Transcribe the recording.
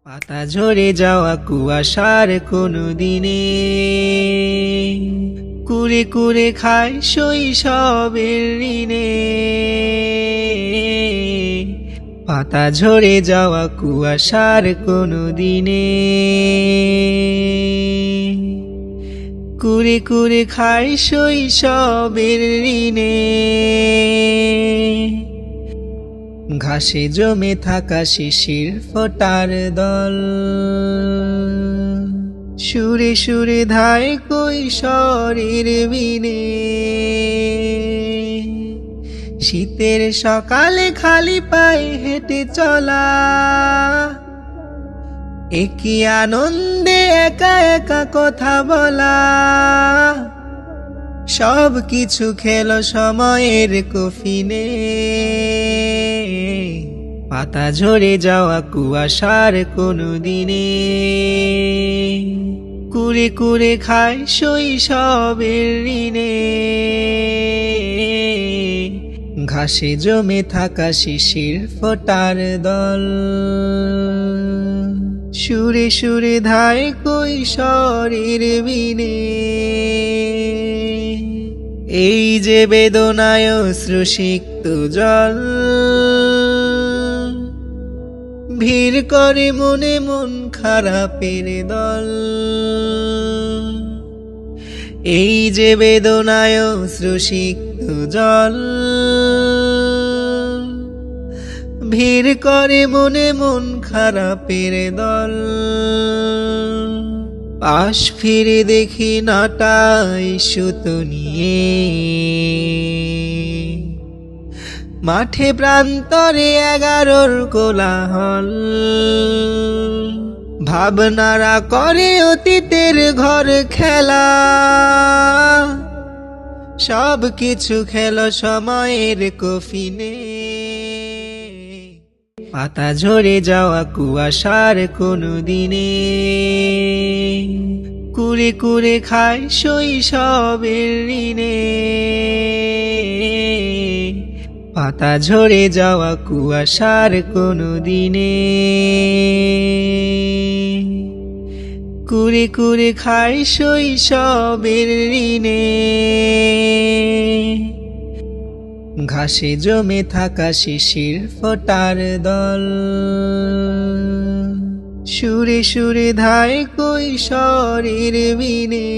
পাতা ঝরে যাওয়া কুয়াশার কোনো দিনে কুরে কুরে খায় শৈশবের ঋণে। পাতা ঝরে যাওয়া কুয়াশার কোনো দিনে কুরে কুরে খায় শৈশবের ঋণে। ঘাসে জমে থাকা শিশির ফোটার দল সুরে সুরে ধায় কৈশোরের বিনে। শীতের সকালে খালি পায়ে হেঁটে চলা একই আনন্দে একা একা কথা বলা। সব কিছু খেলো সময়ের কফিনে। পাতা ঝরে যাওয়া কুয়াশার কোনো দিনে কুরে কুরে খায় শৈশবের ঋণে। ঘাসে জমে থাকা শিশির ফোটার দল সুরে সুরে ধায় কৈশোরের বিনে। এই যে বেদনায় অশ্রুসিক্ত জল ভিড় করে মনে মন খারাপের দল। এই যে বেদনায় অশ্রুসিক্ত জল ভিড় করে মনে মন খারাপের দল। পাশ ফিরে দেখি নাটাই সুতো নিয়ে মাঠে প্রান্তরে 11র কোলাহল। ভাবনারা করে অতীতের ঘর খেলা। সব কিছু খেলো সময়ের কফিনে। পাতা ঝরে যাওয়া কুয়াশার কোনো দিনে কুরে কুরে খায় শৈশবের ঋণে। পাতা ঝরে যাওয়া কুয়াশার কোনো দিনে কুরে কুরে খায় শৈশবের ঋণে। ঘাসে জমে থাকা শিশির ফোটার দল সুরে সুরে ধায় কৈশোরের বিনে।